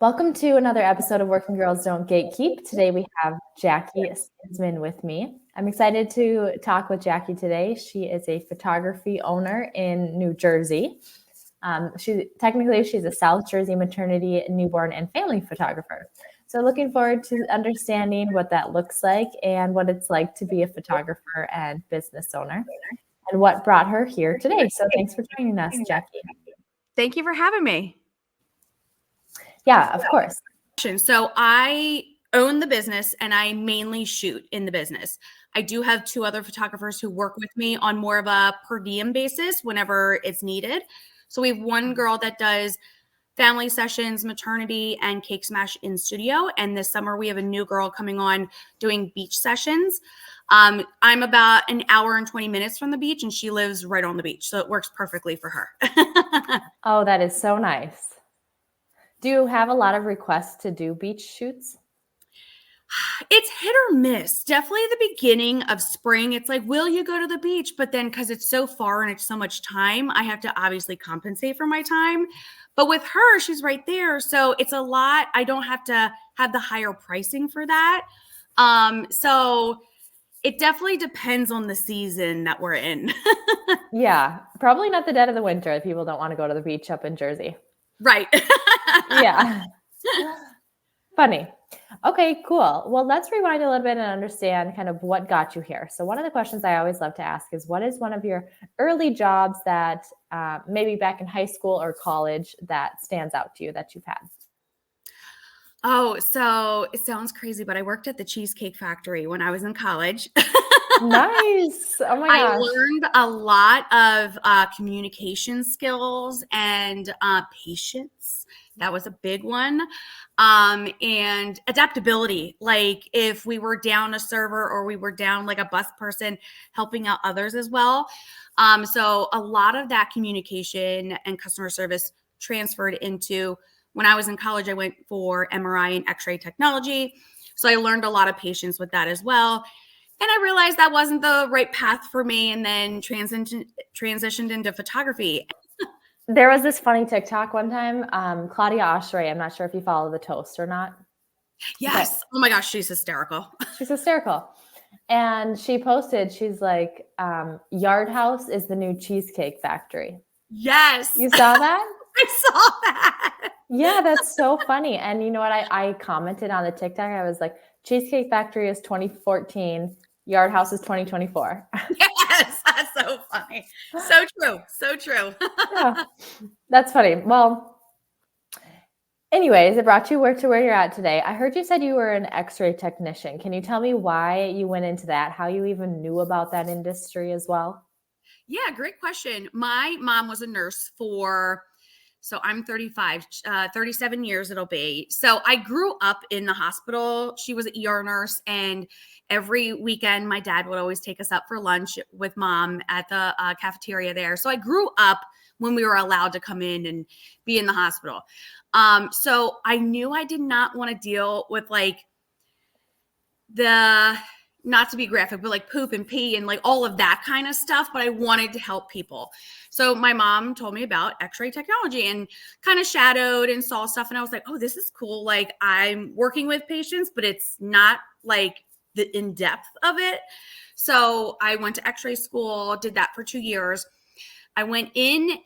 Welcome to another episode of Working Girls Don't Gatekeep. Today we have Jackie Stinsman with me. I'm excited to talk with Jackie today. She is a photography owner in New Jersey. She's a South Jersey maternity, newborn, and family photographer. So looking forward to understanding what that looks like and what it's like to be a photographer and business owner and what brought her here today. So thanks for joining us, Jackie. Thank you for having me. Yeah, of course. So I own the business and I mainly shoot in the business. I do have two other photographers who work with me on more of a per diem basis whenever it's needed. So we have one girl that does family sessions, maternity, and cake smash in studio. And this summer we have a new girl coming on doing beach sessions. I'm about an hour and 20 minutes from the beach and she lives right on the beach. So it works perfectly for her. Oh, that is so nice. Do you have a lot of requests to do beach shoots? It's hit or miss. Definitely the beginning of spring. It's like, will you go to the beach? But then because it's so far and it's so much time, I have to obviously compensate for my time. But with her, she's right there. So it's a lot. I don't have to have the higher pricing for that. So it definitely depends on the season that we're in. Yeah, probably not the dead of the winter if people don't want to go to the beach up in Jersey. Right. Yeah. Funny. Okay, cool. Well, let's rewind a little bit and understand kind of what got you here. So one of the questions I always love to ask is, what is one of your early jobs that maybe back in high school or college that stands out to you that you've had? Oh, so it sounds crazy, but I worked at the Cheesecake Factory when I was in college. Nice. Oh my gosh. I learned a lot of communication skills and patience. That was a big one. And adaptability. Like if we were down a server or we were down like a bus person, helping out others as well. So a lot of that communication and customer service transferred into when I was in college. I went for MRI and X-ray technology. So I learned a lot of patience with that as well. And I realized that wasn't the right path for me, and then transitioned into photography. There was this funny TikTok one time, Claudia Oshry. I'm not sure if you follow The Toast or not. Yes. Oh my gosh, she's hysterical. She's hysterical. And she posted, she's like, Yard House is the new Cheesecake Factory. Yes. You saw that? I saw that. Yeah, that's so funny. And you know what? I commented on the TikTok. I was like, Cheesecake Factory is 2014. Yard House is 2024. Yes, that's so funny. So true. So true. Yeah, that's funny. Well, anyways, it brought you to where you're at today. I heard you said you were an X-ray technician. Can you tell me why you went into that? How you even knew about that industry as well? Yeah, great question. My mom was a nurse so I'm 35, 37 years it'll be. So I grew up in the hospital. She was an ER nurse, and every weekend my dad would always take us up for lunch with mom at the cafeteria there. So I grew up when we were allowed to come in and be in the hospital. So I knew I did not want to deal with like not to be graphic, but like poop and pee and like all of that kind of stuff. But I wanted to help people. So my mom told me about X-ray technology and kind of shadowed and saw stuff. And I was like, oh, this is cool. Like I'm working with patients, but it's not like the in-depth of it. So I went to X-ray school, did that for 2 years. I went in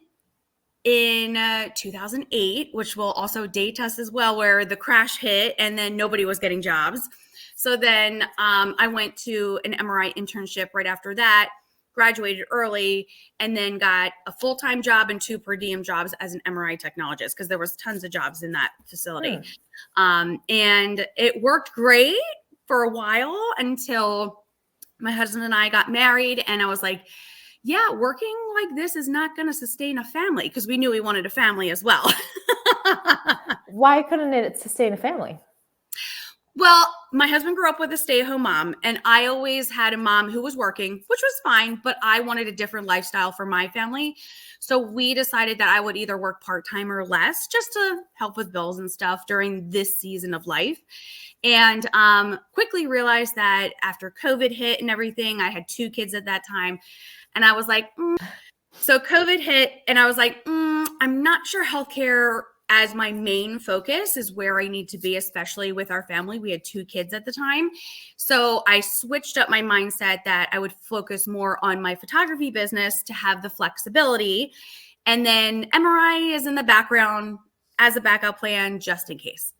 2008, which will also date us as well, where the crash hit and then nobody was getting jobs. So then I went to an MRI internship right after that, graduated early, and then got a full-time job and 2 per diem jobs as an MRI technologist because there was tons of jobs in that facility. And it worked great for a while until my husband and I got married. And I was like, yeah, working like this is not going to sustain a family, because we knew we wanted a family as well. Why couldn't it sustain a family? Well, my husband grew up with a stay-at-home mom, and I always had a mom who was working, which was fine, but I wanted a different lifestyle for my family. So we decided that I would either work part-time or less just to help with bills and stuff during this season of life. And quickly realized that after COVID hit and everything, I had 2 kids at that time, and I was like, So COVID hit, and I was like, I'm not sure healthcare as my main focus is where I need to be, especially with our family. We had 2 kids at the time. So I switched up my mindset that I would focus more on my photography business to have the flexibility. And then MRI is in the background as a backup plan, just in case.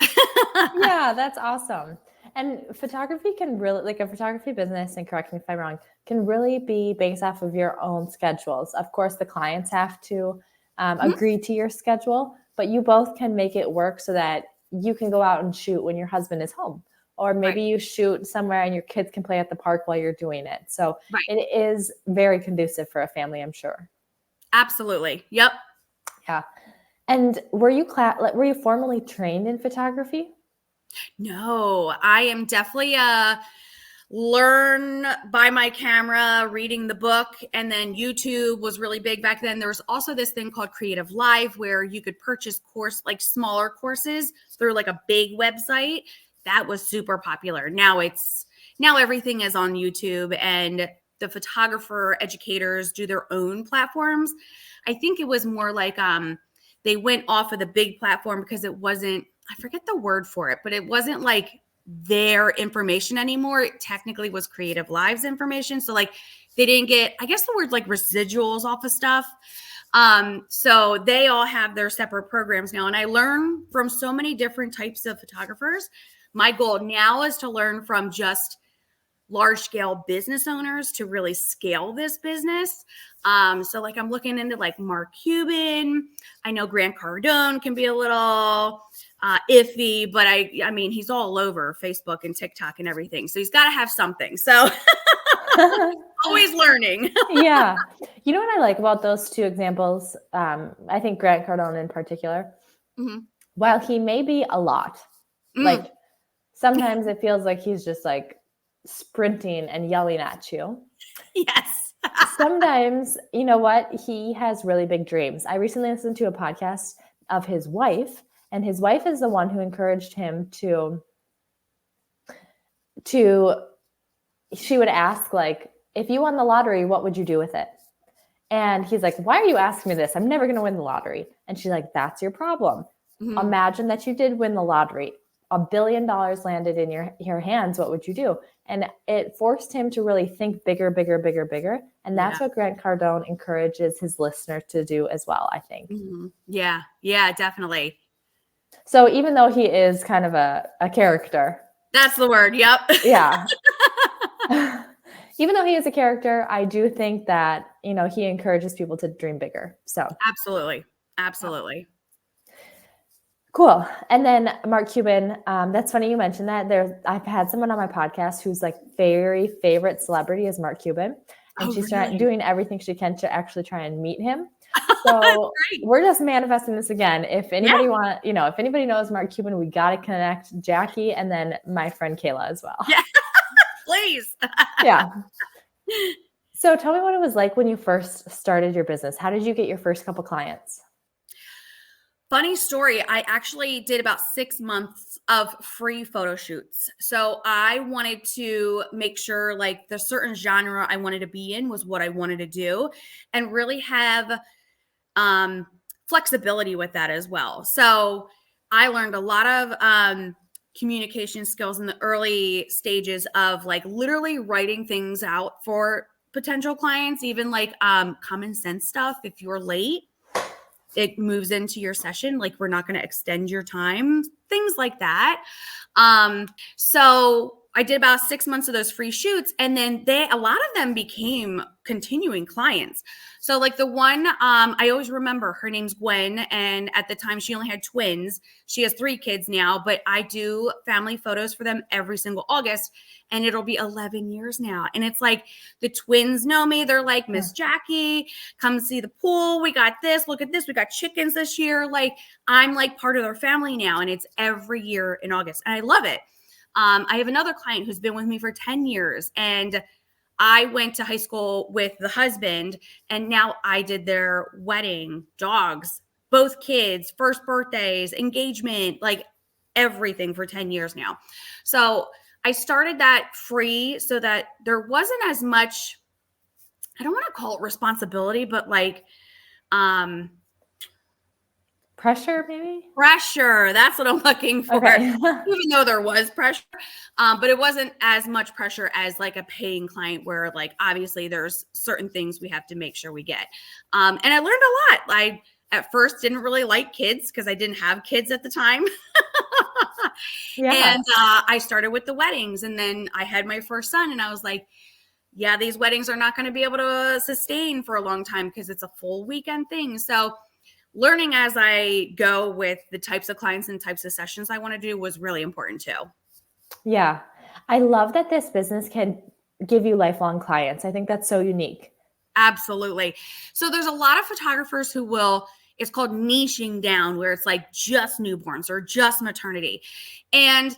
Yeah, that's awesome. And photography can really, like a photography business, and correct me if I'm wrong, can really be based off of your own schedules. Of course, the clients have to agree to your schedule, but you both can make it work so that you can go out and shoot when your husband is home. Or maybe you shoot somewhere and your kids can play at the park while you're doing it. So it is very conducive for a family, I'm sure. Absolutely. Yep. Yeah. And were you formally trained in photography? No, I am definitely a learn by my camera, reading the book, and then YouTube was really big back then. There was also this thing called Creative Live where you could purchase like smaller courses through like a big website. That was super popular. Now everything is on YouTube, and the photographer educators do their own platforms. I think it was more like they went off of the big platform because it wasn't, I forget the word for it, but it wasn't like their information anymore. It technically was Creative Live's information. So like they didn't get, I guess the word like residuals off of stuff. So they all have their separate programs now. And I learn from so many different types of photographers. My goal now is to learn from just large scale business owners to really scale this business. So like I'm looking into like Mark Cuban. I know Grant Cardone can be a little iffy, but I mean, he's all over Facebook and TikTok and everything. So he's got to have something. So always learning. Yeah. You know what I like about those 2 examples? I think Grant Cardone in particular, while he may be a lot, like sometimes it feels like he's just like sprinting and yelling at you. Yes. Sometimes, you know what? He has really big dreams. I recently listened to a podcast of his wife, and his wife is the one who encouraged him to she would ask, like, if you won the lottery, what would you do with it? And he's like, why are you asking me this? I'm never going to win the lottery. And she's like, that's your problem. Imagine that you did win the lottery. $1 billion landed in your hands. What would you do? And it forced him to really think bigger, bigger, bigger, bigger. And that's what Grant Cardone encourages his listeners to do as well, I think. Yeah. Yeah, definitely. So even though he is kind of a character. That's the word. Yep. Yeah. Even though he is a character, I do think that, you know, he encourages people to dream bigger. So absolutely. Absolutely. Cool. And then Mark Cuban, that's funny you mentioned that. I've had someone on my podcast whose like very favorite celebrity is Mark Cuban. And she's doing everything she can to actually try and meet him. So we're just manifesting this again. If anybody if anybody knows Mark Cuban, we got to connect Jackie and then my friend Kayla as well. Yeah. Please. Yeah. So tell me what it was like when you first started your business. How did you get your first couple clients? Funny story. I actually did about 6 months of free photo shoots. So I wanted to make sure like the certain genre I wanted to be in was what I wanted to do and really have flexibility with that as well. So I learned a lot of communication skills in the early stages of like literally writing things out for potential clients, even like common sense stuff. If you're late, it moves into your session. Like we're not going to extend your time, things like that. So I did about 6 months of those free shoots, and then a lot of them became continuing clients. So like the one, I always remember her name's Gwen. And at the time she only had twins. She has 3 kids now, but I do family photos for them every single August, and it'll be 11 years now. And it's like the twins know me. They're like, Miss Jackie, come see the pool. We got this, look at this. We got chickens this year. Like I'm like part of their family now. And it's every year in August. And I love it. I have another client who's been with me for 10 years, and I went to high school with the husband, and now I did their wedding, dogs, both kids, first birthdays, engagement, like everything for 10 years now. So I started that free so that there wasn't as much, I don't want to call it responsibility, but like Pressure, maybe? Pressure. That's what I'm looking for. Okay. Even though there was pressure, but it wasn't as much pressure as like a paying client where like, obviously there's certain things we have to make sure we get. And I learned a lot. I at first didn't really like kids because I didn't have kids at the time. Yeah. And I started with the weddings, and then I had my first son, and I was like, yeah, these weddings are not going to be able to sustain for a long time because it's a full weekend thing. So learning as I go with the types of clients and types of sessions I want to do was really important too. Yeah. I love that this business can give you lifelong clients. I think that's so unique. Absolutely. So there's a lot of photographers who will, it's called niching down, where it's like just newborns or just maternity. And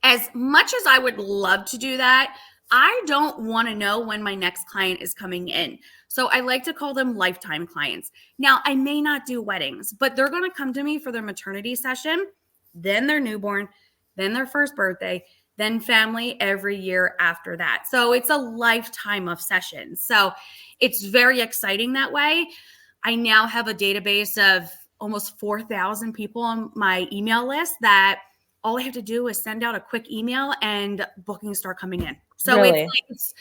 as much as I would love to do that, I don't want to know when my next client is coming in. So I like to call them lifetime clients. Now, I may not do weddings, but they're going to come to me for their maternity session, then their newborn, then their first birthday, then family every year after that. So it's a lifetime of sessions. So it's very exciting that way. I now have a database of almost 4,000 people on my email list that all I have to do is send out a quick email and bookings start coming in. So Really? it's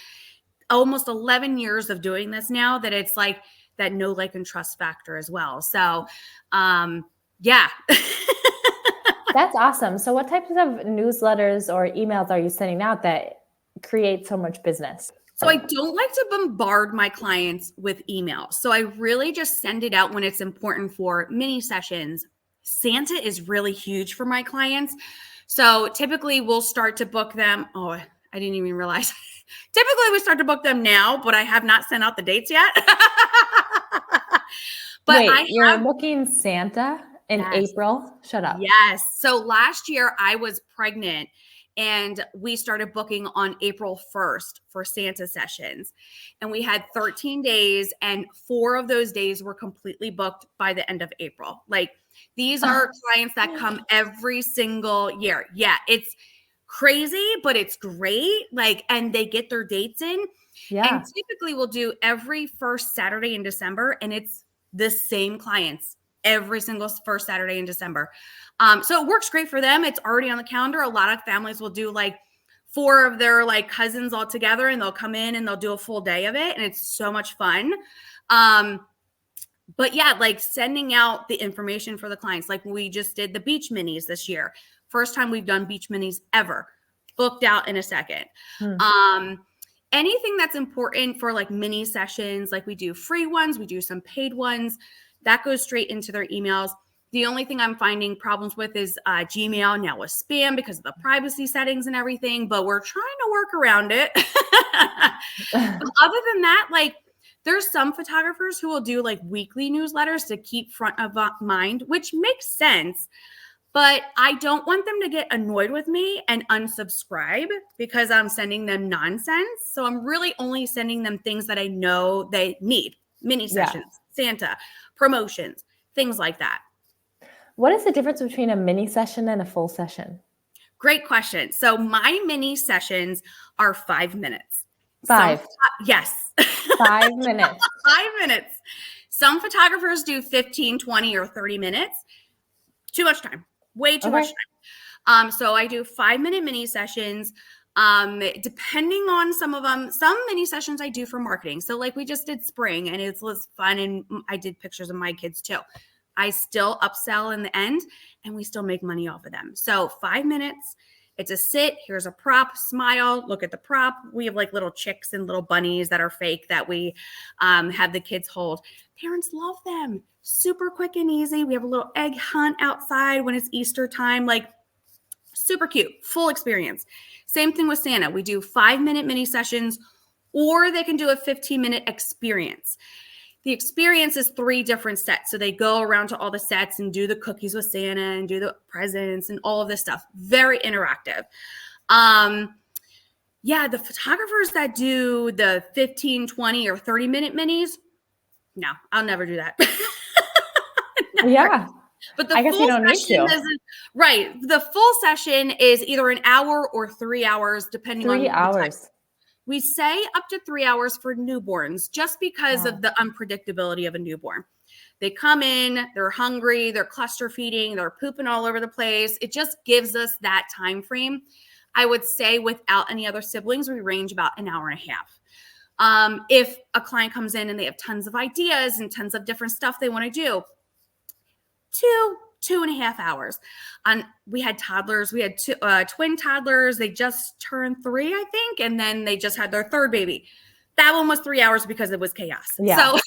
almost 11 years of doing this now that it's like that know, like, and trust factor as well. So, yeah. That's awesome. So what types of newsletters or emails are you sending out that create so much business? So I don't like to bombard my clients with emails. So I really just send it out when it's important for mini sessions. Santa is really huge for my clients. So typically we'll start to book them. Oh, I didn't even realize. Typically we start to book them now, but I have not sent out the dates yet. But wait, you're booking Santa in Yes. April? Shut up. Yes. So last year I was pregnant and we started booking on April 1st for Santa sessions. And we had 13 days and 4 of those days were completely booked by the end of April. Like these are clients that come every single year. Yeah, it's crazy, but it's great. Like, and they get their dates in. Yeah. And typically we'll do every first Saturday in December, and it's the same clients every single first Saturday in December. So it works great for them. It's already on the calendar. A lot of families will do like 4 of their like cousins all together, and they'll come in and they'll do a full day of it. And it's so much fun. But yeah, like sending out the information for the clients. Like we just did the beach minis this year. First time we've done beach minis ever. Booked out in a second. Anything that's important for like mini sessions, like we do free ones, we do some paid ones, that goes straight into their emails. The only thing I'm finding problems with is Gmail now with spam because of the privacy settings and everything, but we're trying to work around it. Other than that, like there's some photographers who will do like weekly newsletters to keep front of mind, which makes sense. But I don't want them to get annoyed with me and unsubscribe because I'm sending them nonsense. So I'm really only sending them things that I know they need. Mini sessions, Santa, promotions, things like that. What is the difference between a mini session and a full session? Great question. So my mini sessions are 5 minutes. 5? Yes. 5 minutes. 5 minutes. Some photographers do 15, 20, or 30 minutes. Too much time. Way too much time. So I do 5-minute mini sessions. Depending on some of them, some mini sessions I do for marketing. So like we just did spring and it was fun. And I did pictures of my kids too. I still upsell in the end and we still make money off of them. So 5 minutes, it's a sit. Here's a prop, smile, look at the prop. We have like little chicks and little bunnies that are fake that we have the kids hold. Parents love them. Super quick and easy. We have a little egg hunt outside when it's Easter time, like super cute, full experience. Same thing with Santa. We do 5-minute mini sessions, or they can do a 15-minute experience. The experience is 3 different sets. So they go around to all the sets and do the cookies with Santa and do the presents and all of this stuff. Very interactive. Yeah, the photographers that do the 15, 20, or 30-minute minis, no, I'll never do that. Yeah. But the I guess full you don't need session to. isn't right. The full session is either an hour or 3 hours, depending on 3 hours. We say up to 3 hours for newborns, just because of the unpredictability of a newborn. They come in, they're hungry, they're cluster feeding, they're pooping all over the place. It just gives us that time frame. I would say without any other siblings, we range about an hour and a half. If a client comes in and they have tons of ideas and tons of different stuff they want to do, 2.5 hours. We had toddlers. We had twin toddlers. They just turned 3, I think, and then they just had their third baby. That one was 3 hours because it was chaos. Yeah. So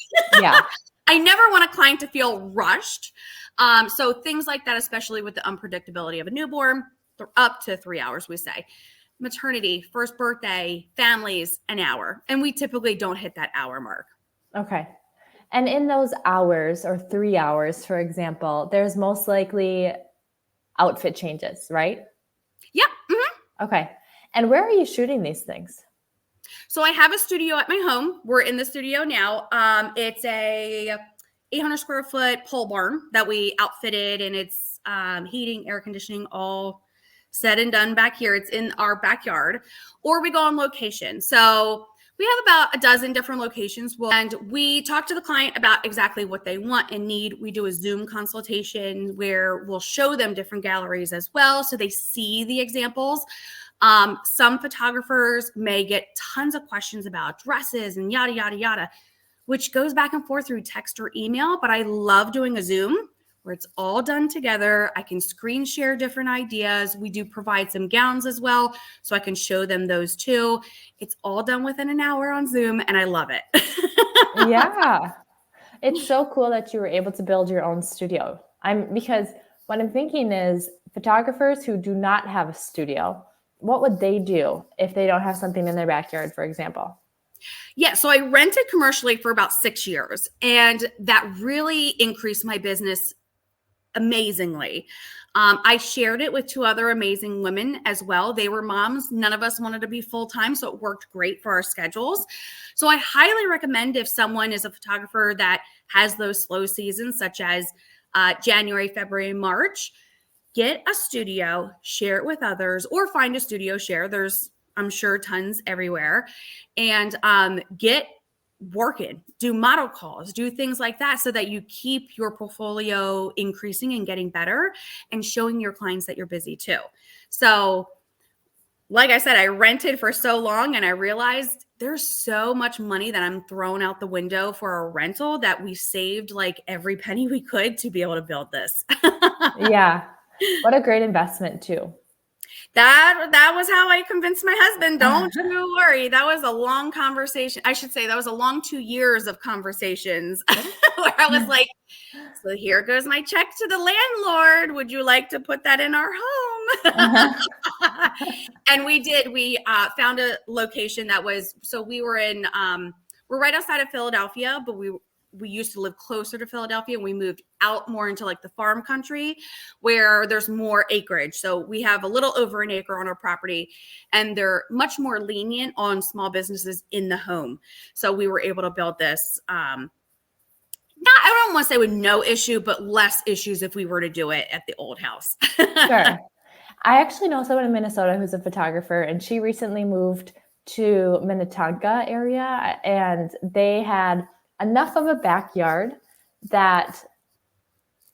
yeah. I never want a client to feel rushed. So things like that, especially with the unpredictability of a newborn, up to 3 hours, we say. Maternity, first birthday, families, an hour. And we typically don't hit that hour mark. Okay. And in those hours or 3 hours, for example, there's most likely outfit changes, right? Yep. Mm-hmm. Okay. And where are you shooting these things? So I have a studio at my home. We're in the studio now. It's a 800 square foot pole barn that we outfitted, and it's heating, air conditioning, all said and done back here. It's in our backyard, or we go on location. So we have about a dozen different locations, and we talk to the client about exactly what they want and need. We do a Zoom consultation where we'll show them different galleries as well, so they see the examples. Some photographers may get tons of questions about dresses and yada, yada, yada, which goes back and forth through text or email. But I love doing a Zoom where it's all done together. I can screen share different ideas. We do provide some gowns as well, so I can show them those too. It's all done within an hour on Zoom, and I love it. Yeah. It's so cool that you were able to build your own studio. Because what I'm thinking is photographers who do not have a studio, what would they do if they don't have something in their backyard, for example? Yeah, so I rented commercially for about 6 years, and that really increased my business amazingly. I shared it with 2 other amazing women as well. They were moms. None of us wanted to be full-time, so it worked great for our schedules. So I highly recommend, if someone is a photographer that has those slow seasons, such as January, February, March, get a studio, share it with others, or find a studio share. There's, I'm sure, tons everywhere. And get working, do model calls, do things like that, so that you keep your portfolio increasing and getting better and showing your clients that you're busy too. So like I said, I rented for so long, and I realized there's so much money that I'm throwing out the window for a rental that we saved like every penny we could to be able to build this. Yeah. What a great investment too. That was how I convinced my husband. Don't you worry. That was a long conversation. I should say that was a long 2 years of conversations where I was like, so here goes my check to the landlord. Would you like to put that in our home? And we did. We found a location that was, so we were in, we're right outside of Philadelphia, but we used to live closer to Philadelphia, and we moved out more into like the farm country where there's more acreage. So we have a little over an acre on our property, and they're much more lenient on small businesses in the home. So we were able to build this, I don't want to say with no issue, but less issues if we were to do it at the old house. Sure. I actually know someone in Minnesota who's a photographer, and she recently moved to Minnetonka area, and they had enough of a backyard that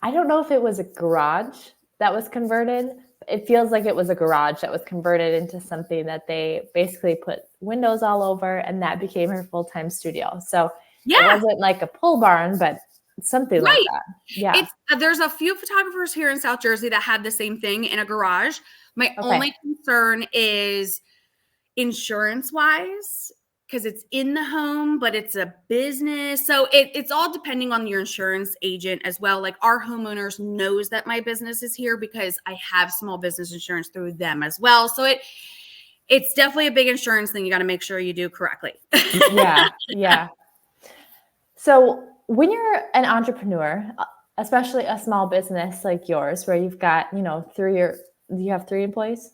I don't know if it was a garage that was converted. It feels like it was a garage that was converted into something that they basically put windows all over, and that became her full-time studio. So yeah, it wasn't like a pole barn, but something like that. Yeah. There's a few photographers here in South Jersey that had the same thing in a garage. My only concern is insurance-wise, because it's in the home, but it's a business. So it's all depending on your insurance agent as well. Like our homeowners knows that my business is here because I have small business insurance through them as well. So it's definitely a big insurance thing. You got to make sure you do correctly. Yeah. Yeah. So when you're an entrepreneur, especially a small business like yours, where you've got, you have 3 employees?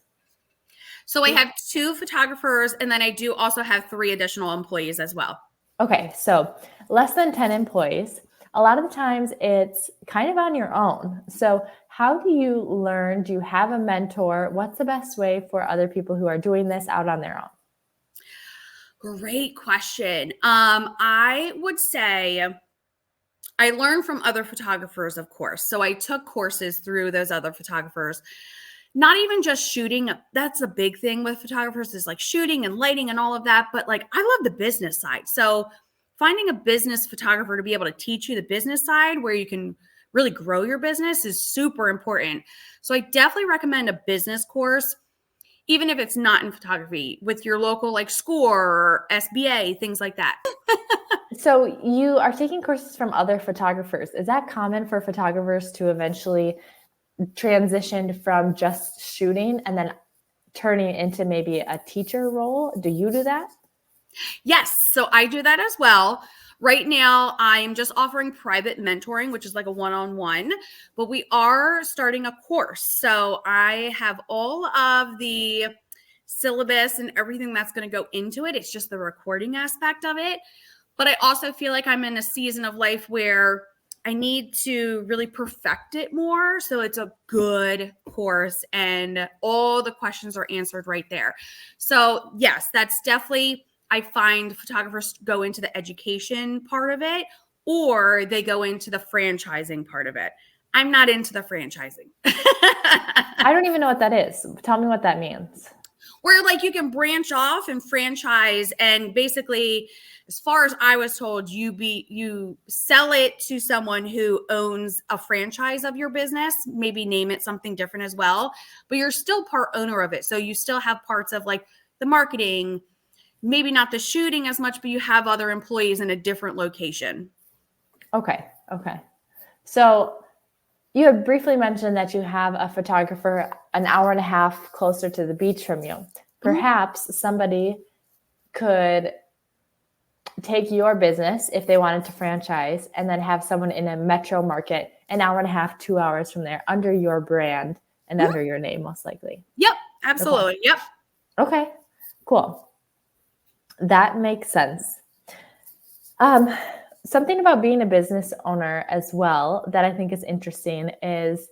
So I have 2 photographers, and then I do also have 3 additional employees as well. Okay. So less than 10 employees. A lot of the times it's kind of on your own. So how do you learn? Do you have a mentor? What's the best way for other people who are doing this out on their own? Great question. I would say I learned from other photographers, of course. So I took courses through those other photographers. Not even just shooting. That's a big thing with photographers is like shooting and lighting and all of that. But like, I love the business side. So finding a business photographer to be able to teach you the business side where you can really grow your business is super important. So I definitely recommend a business course, even if it's not in photography, with your local like SCORE or SBA, things like that. So you are taking courses from other photographers. Is that common for photographers to eventually transition from just shooting and then turning into maybe a teacher role? Do you do that? Yes. So I do that as well. Right now, I'm just offering private mentoring, which is like a one-on-one, but we are starting a course. So I have all of the syllabus and everything that's going to go into it. It's just the recording aspect of it. But I also feel like I'm in a season of life where I need to really perfect it more. So it's a good course and all the questions are answered right there. So yes, that's definitely, I find photographers go into the education part of it or they go into the franchising part of it. I'm not into the franchising. I don't even know what that is. Tell me what that means. Where like you can branch off and franchise and basically, as far as I was told, you sell it to someone who owns a franchise of your business, maybe name it something different as well, but you're still part owner of it. So you still have parts of like the marketing, maybe not the shooting as much, but you have other employees in a different location. Okay. So you had briefly mentioned that you have a photographer an hour and a half closer to the beach from you. Perhaps somebody could take your business if they wanted to franchise and then have someone in a metro market an hour and a half, 2 hours from there under your brand and under your name, most likely. Yep, absolutely. Okay. Yep. Okay, cool. That makes sense. Something about being a business owner as well that I think is interesting is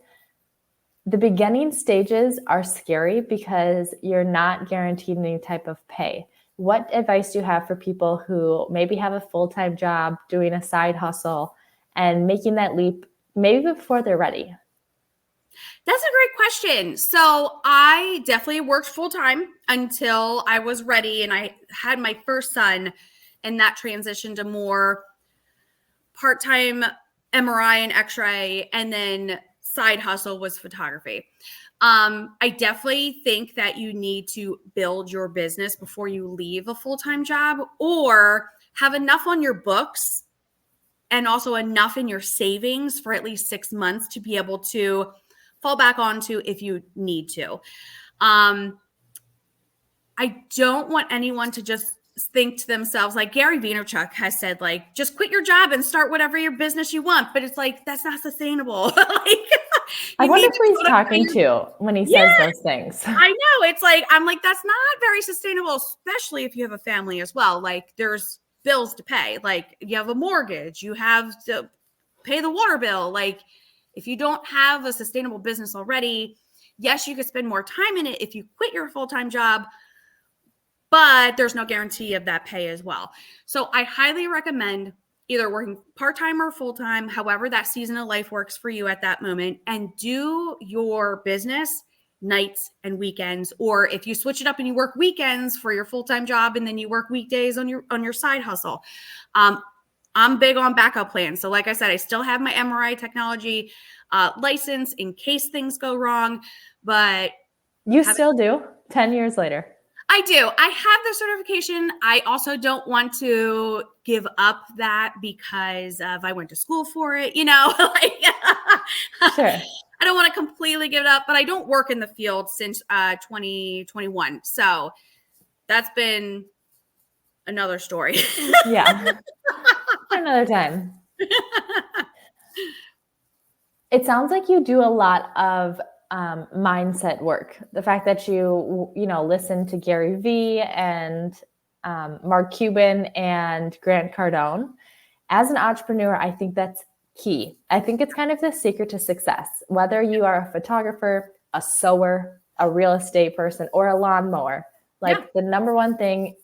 the beginning stages are scary because you're not guaranteed any type of pay. What advice do you have for people who maybe have a full-time job, doing a side hustle, and making that leap maybe before they're ready? That's a great question. So I definitely worked full-time until I was ready and I had my first son, and that transitioned to more part-time MRI and X-ray, and then side hustle was photography. I definitely think that you need to build your business before you leave a full-time job or have enough on your books and also enough in your savings for at least 6 months to be able to fall back onto if you need to. I don't want anyone to just think to themselves, like Gary Vaynerchuk has said, like, just quit your job and start whatever your business you want. But it's like, that's not sustainable. I wonder who he's talking to when he says those things. I know. It's like, I'm like, that's not very sustainable, especially if you have a family as well. Like there's bills to pay. Like you have a mortgage, you have to pay the water bill. Like if you don't have a sustainable business already, yes, you could spend more time in it if you quit your full-time job, but there's no guarantee of that pay as well. So I highly recommend either working part-time or full-time, however that season of life works for you at that moment, and do your business nights and weekends. Or if you switch it up and you work weekends for your full-time job and then you work weekdays on your side hustle. I'm big on backup plans. So like I said, I still have my MRI technology license in case things go wrong, but you still do 10 years later. I do. I have the certification. I also don't want to give up that because of I went to school for it, like, Sure. I don't want to completely give it up, but I don't work in the field since 2021. So that's been another story. Yeah. Another time. It sounds like you do a lot of mindset work. The fact that you listen to Gary Vee and Mark Cuban and Grant Cardone. As an entrepreneur, I think that's key. I think it's kind of the secret to success. Whether you are a photographer, a sewer, a real estate person, or a lawnmower, the number one thing,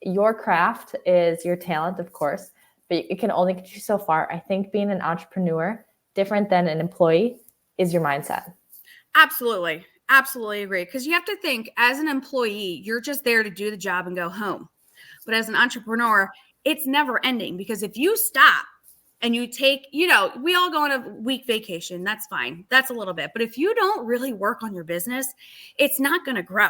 your craft is your talent, of course, but it can only get you so far. I think being an entrepreneur, different than an employee, is your mindset. Absolutely. Absolutely agree. Because you have to think, as an employee, you're just there to do the job and go home. But as an entrepreneur, it's never ending, because if you stop and you take, we all go on a week vacation, that's fine. That's a little bit. But if you don't really work on your business, it's not going to grow.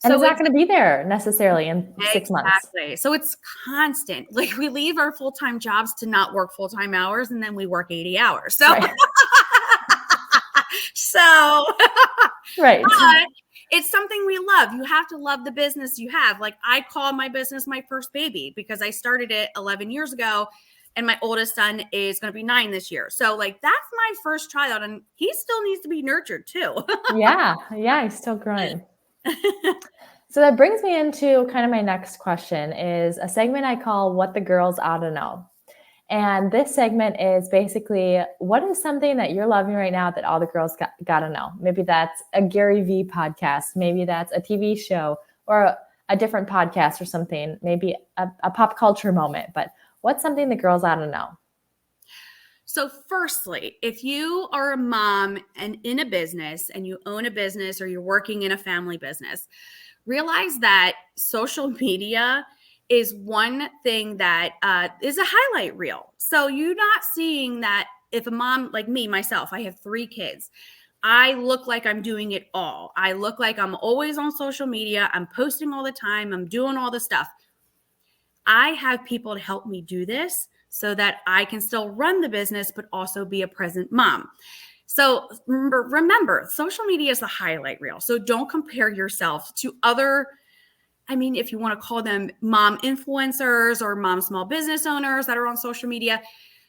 And it's not going to be there necessarily in 6 months. Exactly. So it's constant. Like, we leave our full-time jobs to not work full-time hours, and then we work 80 hours. So, right. Right. But it's something we love. You have to love the business you have. Like, I call my business my first baby, because I started it 11 years ago, and my oldest son is going to be 9 this year. So, like, that's my first child, and he still needs to be nurtured too. Yeah, he's still growing. So that brings me into kind of my next question, is a segment I call What the Girls Ought to Know. And this segment is basically, what is something that you're loving right now that all the girls got to know? Maybe that's a Gary Vee podcast. Maybe that's a TV show, or a different podcast or something. Maybe a pop culture moment. But what's something the girls ought to know? So firstly, if you are a mom and in a business, and you own a business, or you're working in a family business, realize that social media is one thing that is a highlight reel. So you're not seeing that. If a mom like me, myself, I have 3 kids, I look like I'm doing it all. I look like I'm always on social media. I'm posting all the time. I'm doing all the stuff. I have people to help me do this so that I can still run the business, but also be a present mom. So remember, social media is the highlight reel. So don't compare yourself to other, if you want to call them mom influencers or mom small business owners that are on social media.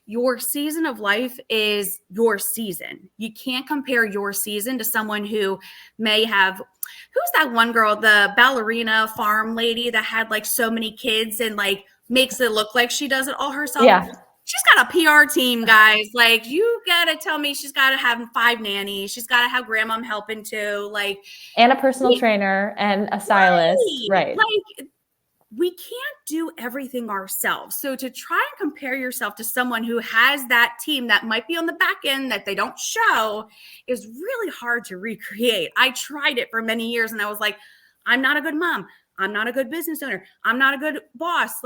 Your season of life is your season. You can't compare your season to someone who may have, who's that one girl, the ballerina farm lady that had like so many kids and like makes it look like she does it all herself. Yeah. She's got a PR team, guys. Like, you got to tell me she's got to have 5 nannies. She's got to have grandmom helping too. Like, and a personal trainer and a stylist. Right. Like, we can't do everything ourselves. So to try and compare yourself to someone who has that team that might be on the back end that they don't show is really hard to recreate. I tried it for many years, and I was like, I'm not a good mom. I'm not a good business owner. I'm not a good boss.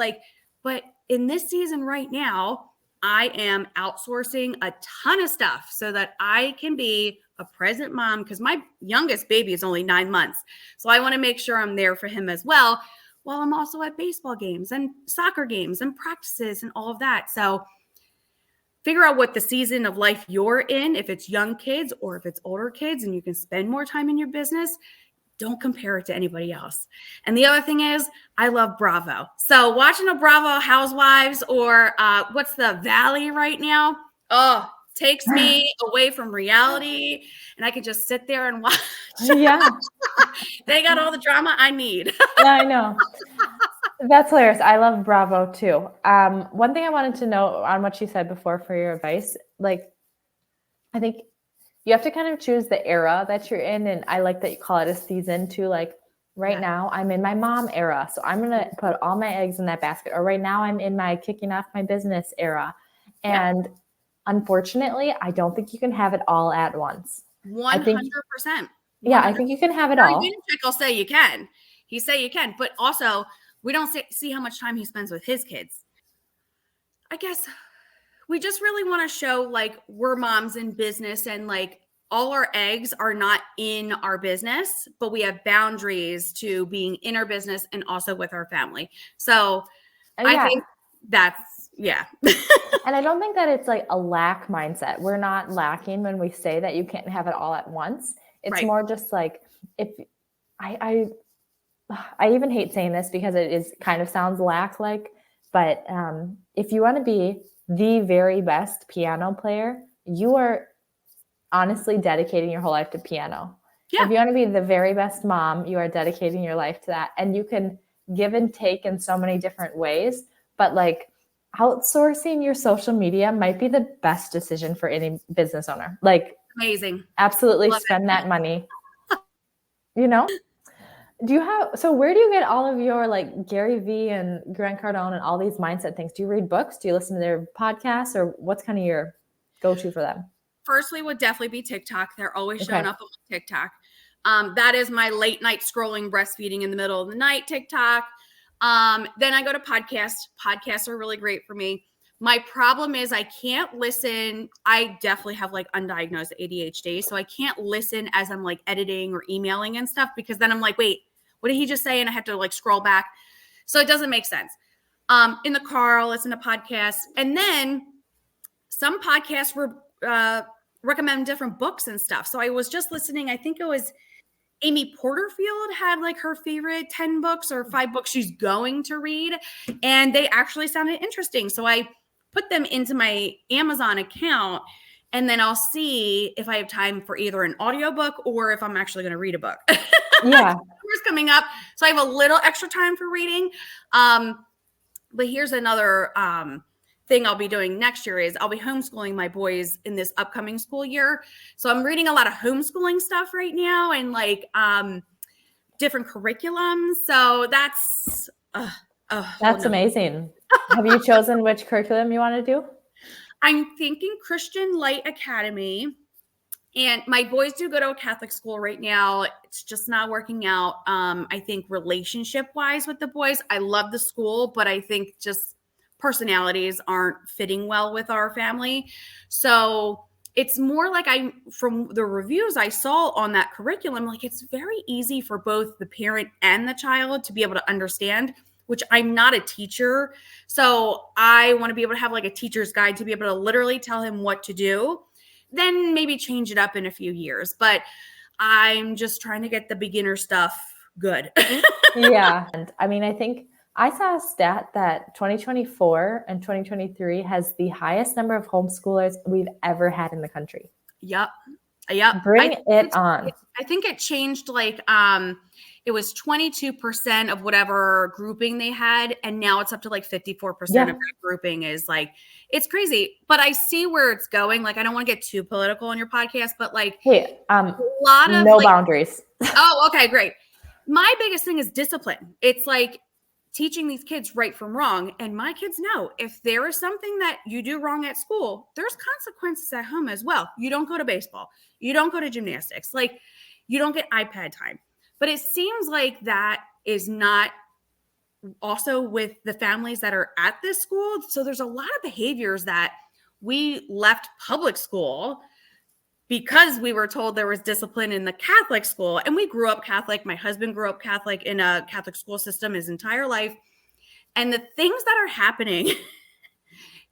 But in this season right now, I am outsourcing a ton of stuff so that I can be a present mom, because my youngest baby is only 9 months. So I want to make sure I'm there for him as well, while I'm also at baseball games and soccer games and practices and all of that. So figure out what the season of life you're in, if it's young kids or if it's older kids, and you can spend more time in your business. Don't compare it to anybody else. And the other thing is, I love Bravo. So watching a Bravo Housewives or what's the Valley right now? Oh, takes me away from reality, and I can just sit there and watch. Yeah. They got all the drama I need. Yeah, I know. That's hilarious. I love Bravo too. One thing I wanted to know on what you said before for your advice, like, I think you have to kind of choose the era that you're in. And I like that you call it a season too. Like right now I'm in my mom era. So I'm going to put all my eggs in that basket. Or right now I'm in my kicking off my business era. And unfortunately, I don't think you can have it all at once. 100%. Yeah, I think you can have it all. I'll say you can. He say you can. But also, we don't see how much time he spends with his kids. I guess we just really want to show like we're moms in business, and like all our eggs are not in our business, but we have boundaries to being in our business and also with our family. So I think that's, And I don't think that it's like a lack mindset. We're not lacking when we say that you can't have it all at once. It's more just like, if I even hate saying this because it is kind of sounds lack-like, but if you want to be the very best piano player, you are honestly dedicating your whole life to piano. If you want to be the very best mom, you are dedicating your life to that. And you can give and take in so many different ways, but like outsourcing your social media might be the best decision for any business owner. Like, amazing. Absolutely. Spend that money, Where do you get all of your like Gary Vee and Grant Cardone and all these mindset things? Do you read books? Do you listen to their podcasts, or what's kind of your go-to for them? Firstly would definitely be TikTok. They're always showing up on TikTok. That is my late night scrolling, breastfeeding in the middle of the night TikTok. Then I go to podcasts. Podcasts are really great for me. My problem is I can't listen. I definitely have like undiagnosed ADHD. So I can't listen as I'm like editing or emailing and stuff, because then I'm like, wait, what did he just say? And I have to like scroll back. So it doesn't make sense. In the car, I'll listen to podcasts. And then some podcasts were recommend different books and stuff. So I was just listening. I think it was Amy Porterfield had like her favorite 10 books or 5 books she's going to read. And they actually sounded interesting. So I put them into my Amazon account, and then I'll see if I have time for either an audiobook or if I'm actually going to read a book. Yeah. Summer's coming up. So I have a little extra time for reading. But here's another thing I'll be doing next year is I'll be homeschooling my boys in this upcoming school year. So I'm reading a lot of homeschooling stuff right now and like different curriculums. So that's amazing. Have you chosen which curriculum you want to do? I'm thinking Christian Light Academy. And my boys do go to a Catholic school right now. It's just not working out. I think relationship wise with the boys, I love the school, but I think just personalities aren't fitting well with our family. So it's more like from the reviews I saw on that curriculum, like it's very easy for both the parent and the child to be able to understand, which I'm not a teacher. So I want to be able to have like a teacher's guide to be able to literally tell him what to do, then maybe change it up in a few years. But I'm just trying to get the beginner stuff good. Yeah. And I mean, I think I saw a stat that 2024 and 2023 has the highest number of homeschoolers we've ever had in the country. Yep. Bring it on. I think it changed like it was 22% of whatever grouping they had, and now it's up to like 54% of that grouping is like, it's crazy. But I see where it's going. Like, I don't want to get too political on your podcast, but like, hey, a lot of no boundaries. Oh, okay, great. My biggest thing is discipline. It's like teaching these kids right from wrong. And my kids know if there is something that you do wrong at school, there's consequences at home as well. You don't go to baseball. You don't go to gymnastics. Like, you don't get iPad time. But it seems like that is not also with the families that are at this school. So there's a lot of behaviors that we left public school because we were told there was discipline in the Catholic school. And we grew up Catholic. My husband grew up Catholic in a Catholic school system his entire life. And the things that are happening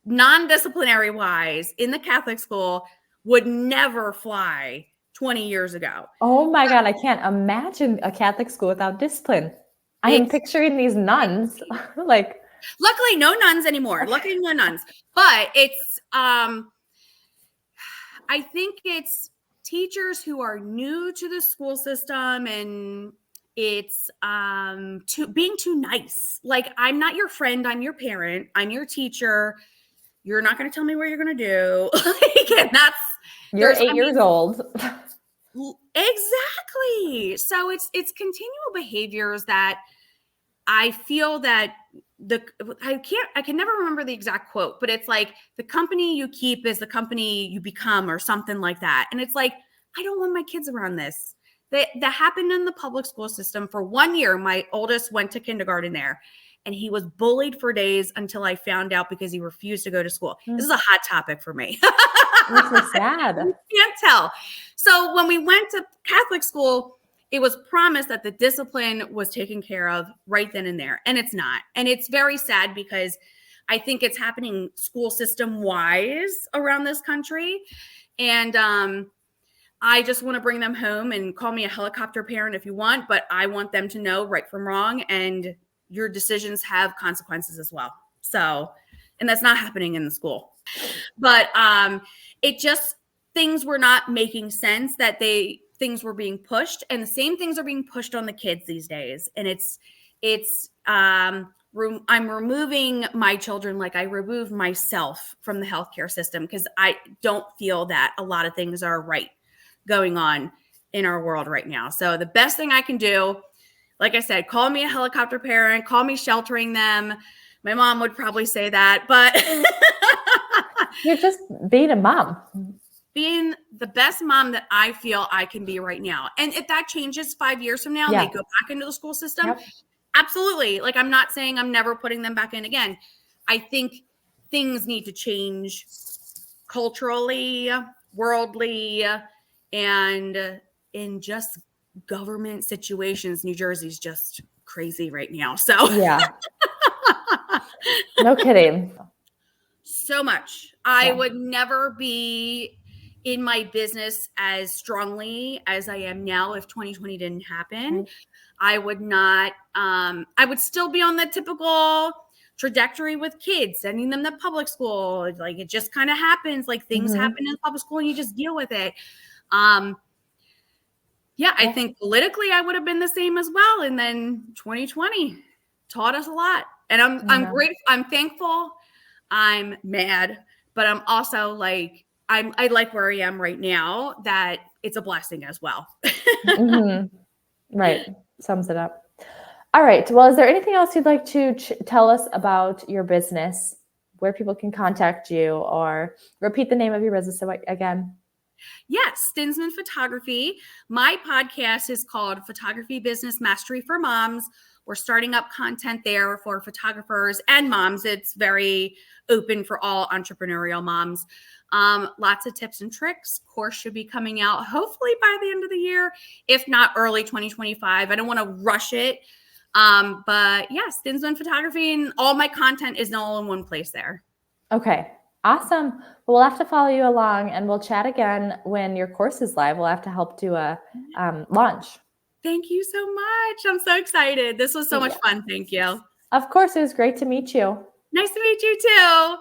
non-disciplinary wise in the Catholic school would never fly 20 years ago. Oh my God, I can't imagine a Catholic school without discipline. I am picturing these nuns like. Luckily, no nuns anymore. Luckily, no nuns. But it's, I think it's teachers who are new to the school system, and it's being too nice. Like, I'm not your friend. I'm your parent. I'm your teacher. You're not going to tell me what you're going to do. And that's, you're 8 years old. Exactly. So it's continual behaviors that I feel that I can never remember the exact quote, but it's like the company you keep is the company you become, or something like that. And it's like, I don't want my kids around this. That happened in the public school system for 1 year. My oldest went to kindergarten there, and he was bullied for days until I found out because he refused to go to school. This is a hot topic for me. That's so sad. You can't tell. So when we went to Catholic school, it was promised that the discipline was taken care of right then and there. And it's not. And it's very sad because I think it's happening school system wise around this country. And I just want to bring them home, and call me a helicopter parent if you want, but I want them to know right from wrong, and your decisions have consequences as well. So, and that's not happening in the school. But it just, things were not making sense, that things were being pushed, and the same things are being pushed on the kids these days. And I'm removing my children like I removed myself from the healthcare system, because I don't feel that a lot of things are right going on in our world right now. So the best thing I can do, like I said, call me a helicopter parent, call me sheltering them. My mom would probably say that, but You're just being a mom. being the best mom that I feel I can be right now. And if that changes 5 years from now and they go back into the school system, absolutely. Like, I'm not saying I'm never putting them back in again. I think things need to change culturally, worldly, and in just government situations. New Jersey's just crazy right now. So yeah, no kidding. So much. I would never be in my business as strongly as I am now if 2020 didn't happen. Right. I would not, I would still be on the typical trajectory with kids, sending them to public school. Like, it just kind of happens. Like, things happen in public school and you just deal with it. I think politically I would have been the same as well. And then 2020 taught us a lot. And I'm grateful. I'm thankful. I'm mad, but I'm also like, I like where I am right now, that it's a blessing as well. Right. Sums it up. All right. Well, is there anything else you'd like to tell us about your business, where people can contact you, or repeat the name of your business again? Yes, Stinsman Photography. My podcast is called Photography Business Mastery for Moms. We're starting up content there for photographers and moms. It's very open for all entrepreneurial moms. Lots of tips and tricks. Course should be coming out hopefully by the end of the year, if not early 2025. I don't want to rush it. But yeah, Stinsman Photography, and all my content is all in one place there. Okay. Awesome. Well, we'll have to follow you along, and we'll chat again when your course is live. We'll have to help do a launch. Thank you so much. I'm so excited. This was so much fun. Thank you. Of course. It was great to meet you. Nice to meet you too.